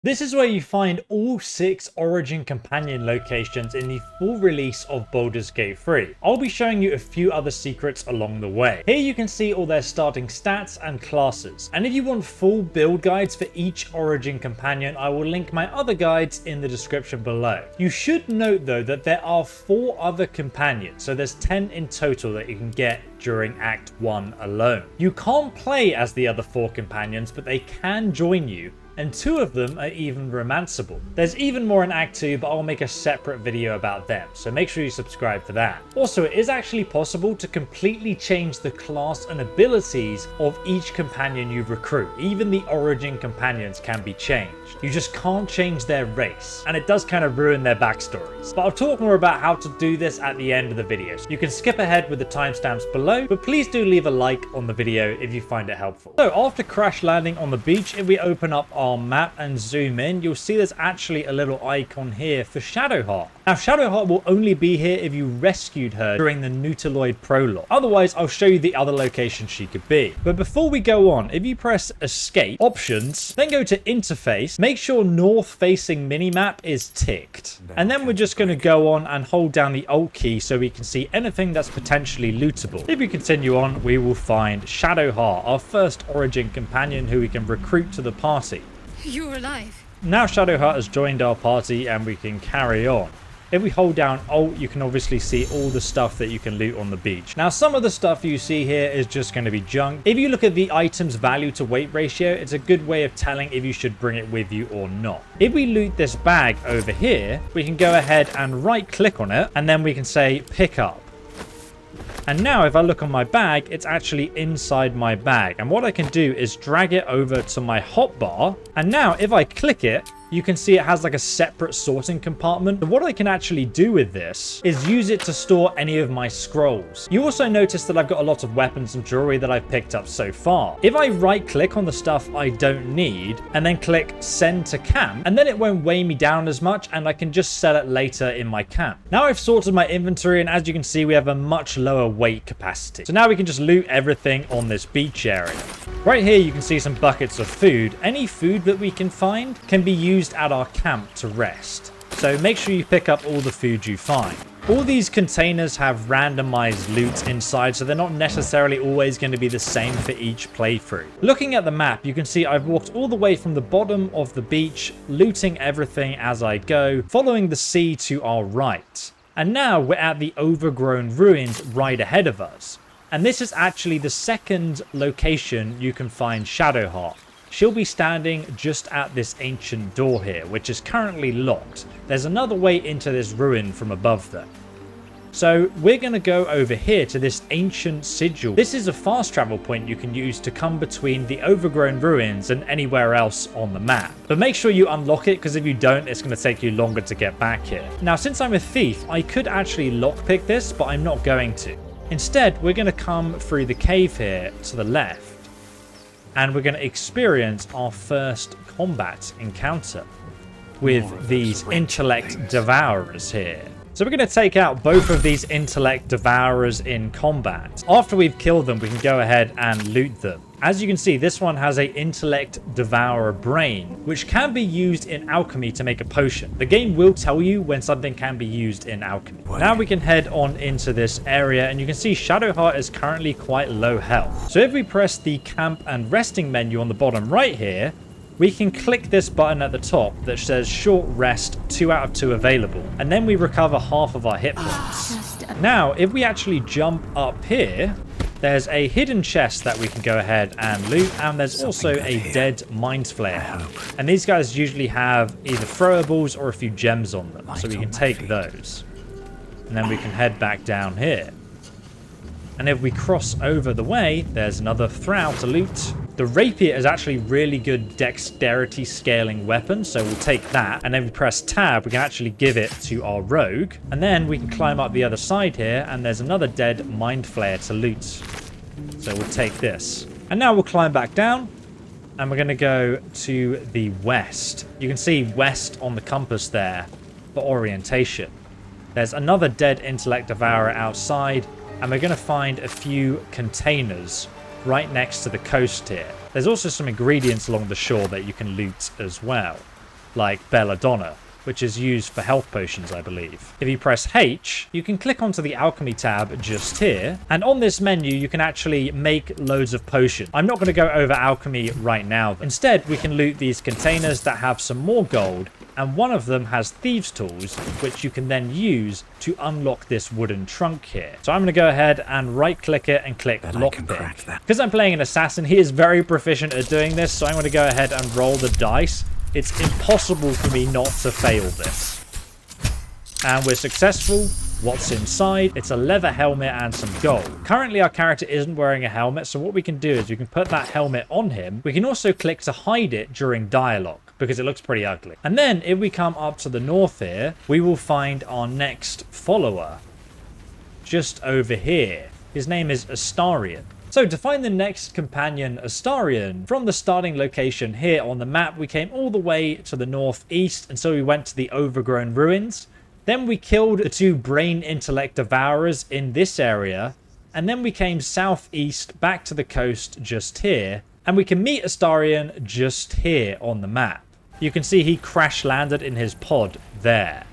This is where you find all 6 Origin Companion locations in the full release of Baldurs Gate 3. I'll be showing you a few other secrets along the way. Here you can see all their starting stats and classes, and if you want full build guides for each Origin Companion, I will link my other guides in the description below. You should note though that there are 4 other companions, so there's 10 in total that you can get during Act 1 alone. You can't play as the other 4 companions, but they can join you, and 2 of them are even romanceable. There's even more in Act 2, but I'll make a separate video about them, so make sure you subscribe for that. Also, it is actually possible to completely change the class and abilities of each companion you recruit. Even the Origin companions can be changed. You just can't change their race, and it does kind of ruin their backstories. But I'll talk more about how to do this at the end of the video, so you can skip ahead with the timestamps below, but please do leave a like on the video if you find it helpful. So after crash landing on the beach, if we open up our map and zoom in, you'll see there's actually a little icon here for Shadowheart. Now Shadowheart will only be here if you rescued her during the Nautiloid prologue. Otherwise, I'll show you the other locations she could be. But before we go on, if you press escape, options, then go to interface, make sure north facing minimap is ticked. And then we're just going to go on and hold down the alt key so we can see anything that's potentially lootable. If we continue on, we will find Shadowheart, our first Origin companion who we can recruit to the party. You're alive. Now Shadowheart has joined our party and we can carry on. If we hold down Alt, you can obviously see all the stuff that you can loot on the beach. Now, some of the stuff you see here is just going to be junk. If you look at the item's value to weight ratio, it's a good way of telling if you should bring it with you or not. If we loot this bag over here, we can go ahead and right click on it, and then we can say pick up. And now if I look on my bag, it's actually inside my bag. And what I can do is drag it over to my hotbar. And now if I click it, you can see it has like a separate sorting compartment. But what I can actually do with this is use it to store any of my scrolls. You also notice that I've got a lot of weapons and jewelry that I've picked up so far. If I right click on the stuff I don't need and then click send to camp, and then it won't weigh me down as much and I can just sell it later in my camp. Now I've sorted my inventory, and as you can see, we have a much lower weight capacity. So now we can just loot everything on this beach area. Right here you can see some buckets of food. Any food that we can find can be used at our camp to rest. So make sure you pick up all the food you find. All these containers have randomized loot inside, so they're not necessarily always going to be the same for each playthrough. Looking at the map, you can see I've walked all the way from the bottom of the beach, looting everything as I go, following the sea to our right. And now we're at the overgrown ruins right ahead of us. And this is actually the second location you can find Shadowheart. She'll be standing just at this ancient door here, which is currently locked. There's another way into this ruin from above though. So we're going to go over here to this ancient sigil. This is a fast travel point you can use to come between the overgrown ruins and anywhere else on the map. But make sure you unlock it, because if you don't, it's going to take you longer to get back here. Now, since I'm a thief, I could actually lockpick this, but I'm not going to. Instead, we're going to come through the cave here to the left. And we're going to experience our first combat encounter with these intellect devourers here. So we're going to take out both of these intellect devourers in combat. After we've killed them, we can go ahead and loot them. As you can see, this one has a intellect devourer brain, which can be used in alchemy to make a potion. The game will tell you when something can be used in alchemy. Now we can head on into this area, and you can see Shadowheart is currently quite low health. So if we press the camp and resting menu on the bottom right here, we can click this button at the top that says short rest, 2 out of 2 available, and then we recover half of our hit points. Now, if we actually jump up here, there's a hidden chest that we can go ahead and loot, and there's also a dead mind flayer. And these guys usually have either throwables or a few gems on them, so we can take those. And then we can head back down here. And if we cross over the way, there's another throw to loot. The rapier is actually really good dexterity scaling weapon, so we'll take that. And then we press tab, we can actually give it to our rogue. And then we can climb up the other side here, and there's another dead mind flayer to loot. So we'll take this. And now we'll climb back down, and we're going to go to the west. You can see west on the compass there for orientation. There's another dead intellect devourer outside, and we're going to find a few containers right next to the coast here. There's also some ingredients along the shore that you can loot as well. like belladonna, which is used for health potions, I believe. If you press H, you can click onto the alchemy tab just here, and on this menu you can actually make loads of potions. I'm not going to go over alchemy right now. Instead, we can loot these containers that have some more gold, and one of them has thieves tools, which you can then use to unlock this wooden trunk here. So I'm going to go ahead and right click it and click lockpick. Because I'm playing an assassin, he is very proficient at doing this, so I'm going to go ahead and roll the dice. It's impossible for me not to fail this. And we're successful. What's inside? It's a leather helmet and some gold. Currently, our character isn't wearing a helmet, so what we can do is we can put that helmet on him. We can also click to hide it during dialogue, because it looks pretty ugly. And then, if we come up to the north here, we will find our next follower. Just over here. His name is Astarion. So to find the next companion, Astarion, from the starting location here on the map, we came all the way to the northeast, and so we went to the overgrown ruins. Then we killed the 2 brain intellect devourers in this area, and then we came southeast back to the coast just here, and we can meet Astarion just here on the map. You can see he crash landed in his pod there.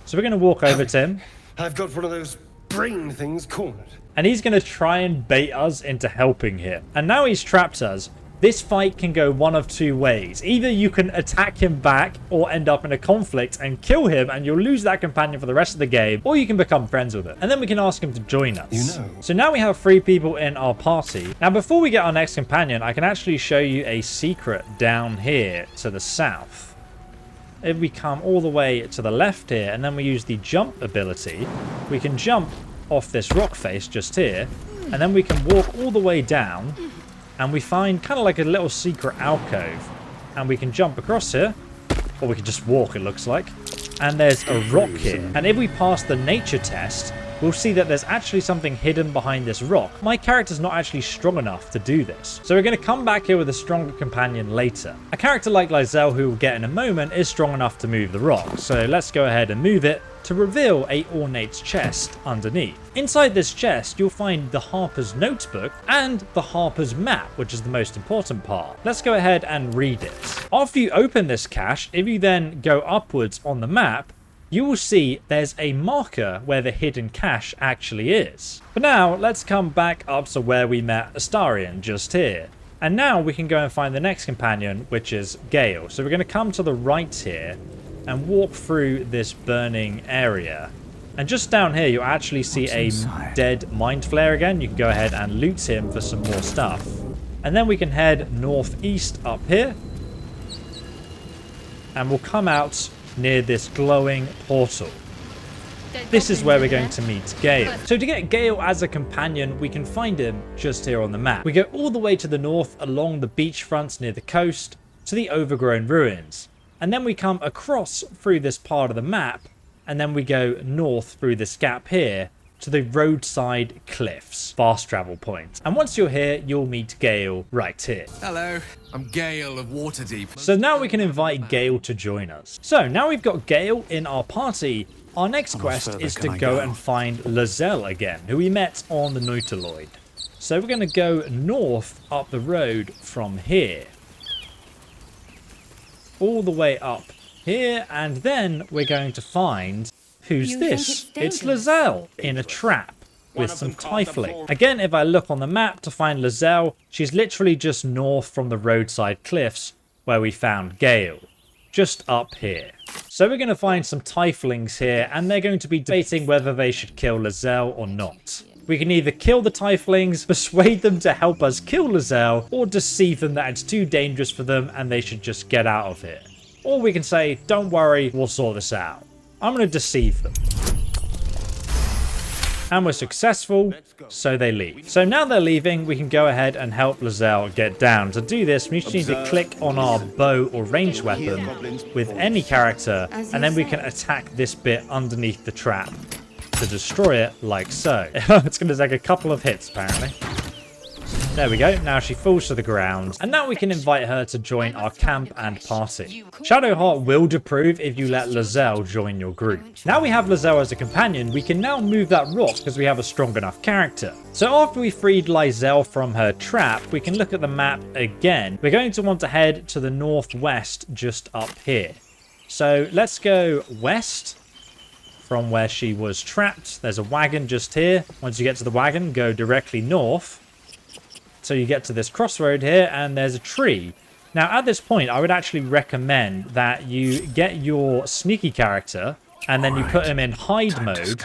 So we're going to walk over to him. I've got one of those brain things cornered. And he's going to try and bait us into helping him. And now he's trapped us. This fight can go one of 2 ways. Either you can attack him back or end up in a conflict and kill him and you'll lose that companion for the rest of the game, or you can become friends with him. And then we can ask him to join us. You know. So now we have 3 people in our party. Now before we get our next companion, I can actually show you a secret down here to the south. If we come all the way to the left here and then we use the jump ability, we can jump off this rock face just here, and then we can walk all the way down, and we find kind of like a little secret alcove, and we can jump across here, or we can just walk, it looks like, and there's a rock here. And if we pass the nature test, we'll see that there's actually something hidden behind this rock. My character's not actually strong enough to do this, so we're going to come back here with a stronger companion later. A character like Lae'Zel, who we'll get in a moment, is strong enough to move the rock, so let's go ahead and move it to reveal a ornate chest underneath. Inside this chest, you'll find the Harper's notebook and the Harper's map, which is the most important part. Let's go ahead and read it. After you open this cache, if you then go upwards on the map, you will see there's a marker where the hidden cache actually is. But now, let's come back up to where we met Astarion, just here. And now we can go and find the next companion, which is Gale. So we're going to come to the right here and walk through this burning area. And just down here, you'll actually see a dead mind flare again. You can go ahead and loot him for some more stuff. And then we can head northeast up here. And we'll come out near this glowing portal. This is where we're going to meet Gale. So to get Gale as a companion, we can find him just here on the map. We go all the way to the north along the beachfronts near the coast to the overgrown ruins. And then we come across through this part of the map, and then we go north through this gap here to the roadside cliffs, fast travel point. And once you're here, you'll meet Gale right here. Hello, I'm Gale of Waterdeep. So now we can invite Gale to join us. So now we've got Gale in our party. Our next quest is to go and find Lae'Zel again, who we met on the Nautiloid. So we're going to go north up the road from here, all the way up here, and then we're going to find who's this? It's Lae'Zel in a trap with some tiefling. Again, if I look on the map to find Lae'Zel, she's literally just north from the roadside cliffs where we found Gale, just up here. So we're going to find some tieflings here, and they're going to be debating whether they should kill Lae'Zel or not. We can either kill the tieflings, persuade them to help us kill Lae'Zel, or deceive them that it's too dangerous for them and they should just get out of here. Or we can say, don't worry, we'll sort this out. I'm going to deceive them. And we're successful, so they leave. So now they're leaving, we can go ahead and help Lae'Zel get down. To do this, we just need to click on our bow or ranged weapon with any character, and then we can attack this bit underneath the trap to destroy it like so. It's going to take a couple of hits, apparently. There we go. Now she falls to the ground. And now we can invite her to join our camp and party. Shadowheart will approve if you let Lae'Zel join your group. Now we have Lae'Zel as a companion, we can now move that rock because we have a strong enough character. So after we freed Lae'Zel from her trap, we can look at the map again. We're going to want to head to the northwest just up here. So let's go west from where she was trapped. There's a wagon just here. Once you get to the wagon, go directly north. So you get to this crossroad here, and there's a tree. Now, at this point, I would actually recommend that you get your sneaky character, and then you put him in hide mode,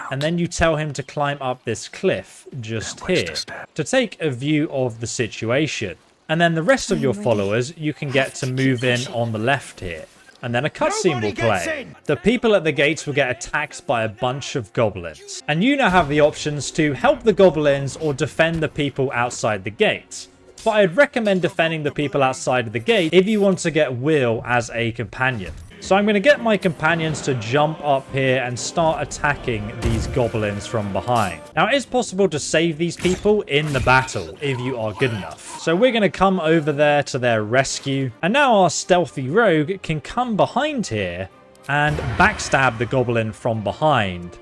and then you tell him to climb up this cliff just here to take a view of the situation. And then the rest of your followers, you can get to move in on the left here. And then a cutscene will play. The people at the gates will get attacked by a bunch of goblins. And you now have the options to help the goblins or defend the people outside the gates. But I'd recommend defending the people outside of the gate if you want to get Wyll as a companion. So I'm going to get my companions to jump up here and start attacking these goblins from behind. Now, it is possible to save these people in the battle if you are good enough. So we're going to come over there to their rescue. And now our stealthy rogue can come behind here and backstab the goblin from behind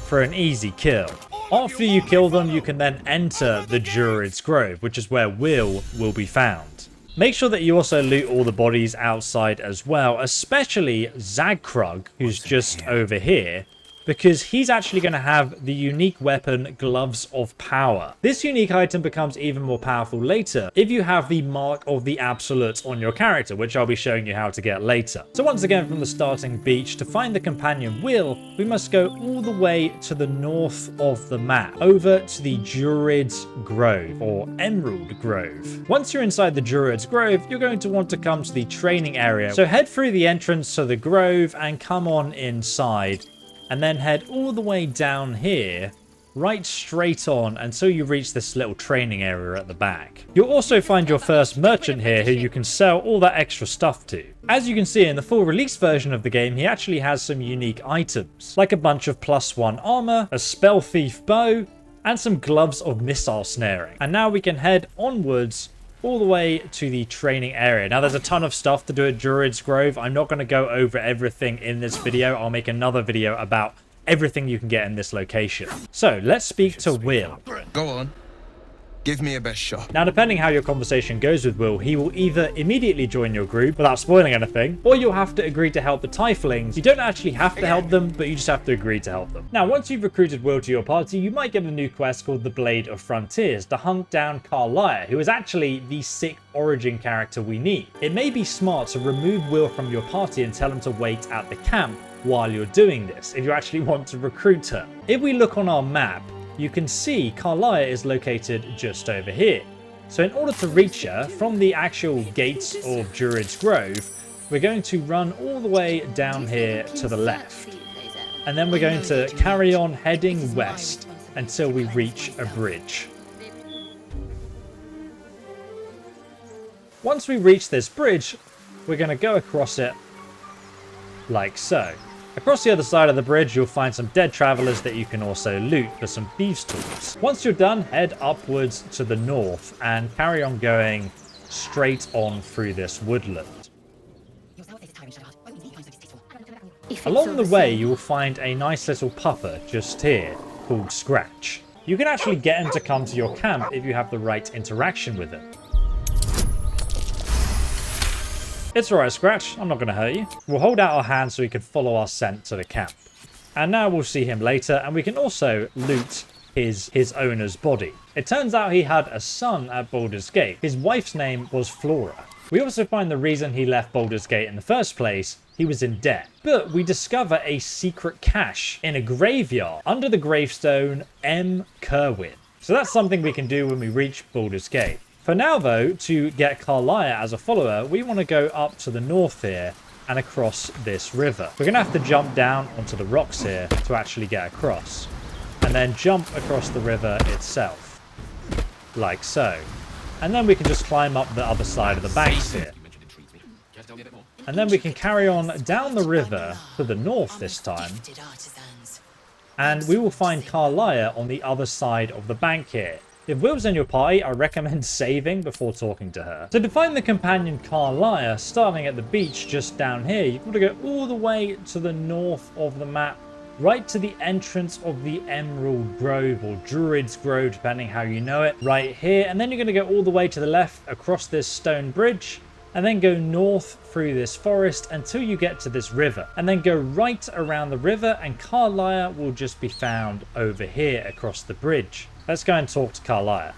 for an easy kill. After you kill them, you can then enter the Druids Grove, which is where Wyll will be found. Make sure that you also loot all the bodies outside as well, especially Zagkrug, who's just over here, because he's actually going to have the unique weapon Gloves of Power. This unique item becomes even more powerful later if you have the Mark of the Absolute on your character, which I'll be showing you how to get later. So once again, from the starting beach, to find the companion Wyll, we must go all the way to the north of the map, over to the Druids Grove, or Emerald Grove. Once you're inside the Druids Grove, you're going to want to come to the training area. So head through the entrance to the grove and come on inside. And then head all the way down here, right straight on until you reach this little training area at the back. You'll also find your first merchant here who you can sell all that extra stuff to. As you can see in the full release version of the game, he actually has some unique items, like a bunch of +1 armor, a spell thief bow, and some gloves of missile snaring. And now we can head onwards all the way to the training area. Now, there's a ton of stuff to do at Druids Grove. I'm not going to go over everything in this video. I'll make another video about everything you can get in this location. So, let's speak to Wyll. Go on. Give me a best shot. Now, depending how your conversation goes with Wyll, he will either immediately join your group without spoiling anything, or you'll have to agree to help the Tieflings. You don't actually have to help them, but you just have to agree to help them. Now, once you've recruited Wyll to your party, you might get a new quest called the Blade of Frontiers to hunt down Karlach, who is actually the sick origin character we need. It may be smart to remove Wyll from your party and tell him to wait at the camp while you're doing this, if you actually want to recruit her. If we look on our map, you can see Karlach is located just over here. So in order to reach her from the actual gates of Druids Grove, we're going to run all the way down here to the left. And then we're going to carry on heading west until we reach a bridge. Once we reach this bridge, we're going to go across it like so. Across the other side of the bridge, you'll find some dead travelers that you can also loot for some thieves' tools. Once you're done, head upwards to the north and carry on going straight on through this woodland. Along the way, you will find a nice little pupper just here called Scratch. You can actually get him to come to your camp if you have the right interaction with him. It's alright, Scratch. I'm not going to hurt you. We'll hold out our hand so he can follow our scent to the camp. And now we'll see him later, and we can also loot his owner's body. It turns out he had a son at Baldurs Gate. His wife's name was Flora. We also find the reason he left Baldurs Gate in the first place. He was in debt. But we discover a secret cache in a graveyard under the gravestone M. Kerwin. So that's something we can do when we reach Baldurs Gate. For now, though, to get Karlach as a follower, we want to go up to the north here and across this river. We're going to have to jump down onto the rocks here to actually get across. And then jump across the river itself. Like so. And then we can just climb up the other side of the banks here. And then we can carry on down the river to the north this time. And we will find Karlach on the other side of the bank here. If Wyll's in your party, I recommend saving before talking to her. So to find the companion Karlach, starting at the beach just down here, you've got to go all the way to the north of the map, right to the entrance of the Emerald Grove, or Druids Grove, depending how you know it, right here. And then you're going to go all the way to the left across this stone bridge, and then go north through this forest until you get to this river, and then go right around the river, and Karlach will just be found over here across the bridge. Let's go and talk to Karlach.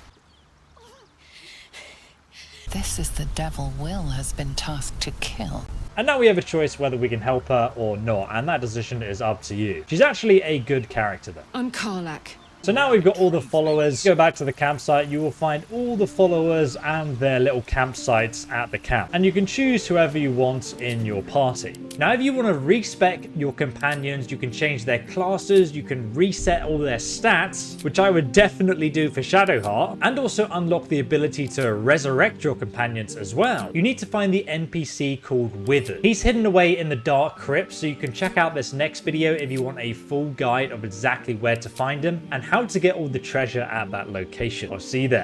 This is the devil Wyll has been tasked to kill. And now we have a choice whether we can help her or not, and that decision is up to you. She's actually a good character though. I'm Karlach. So now we've got all the followers. Go back to the campsite, you will find all the followers and their little campsites at the camp. And you can choose whoever you want in your party. Now if you want to respec your companions, you can change their classes, you can reset all their stats, which I would definitely do for Shadowheart, and also unlock the ability to resurrect your companions as well. You need to find the NPC called Wither. He's hidden away in the dark crypt, so you can check out this next video if you want a full guide of exactly where to find him and how to get all the treasure at that location. I'll see you there.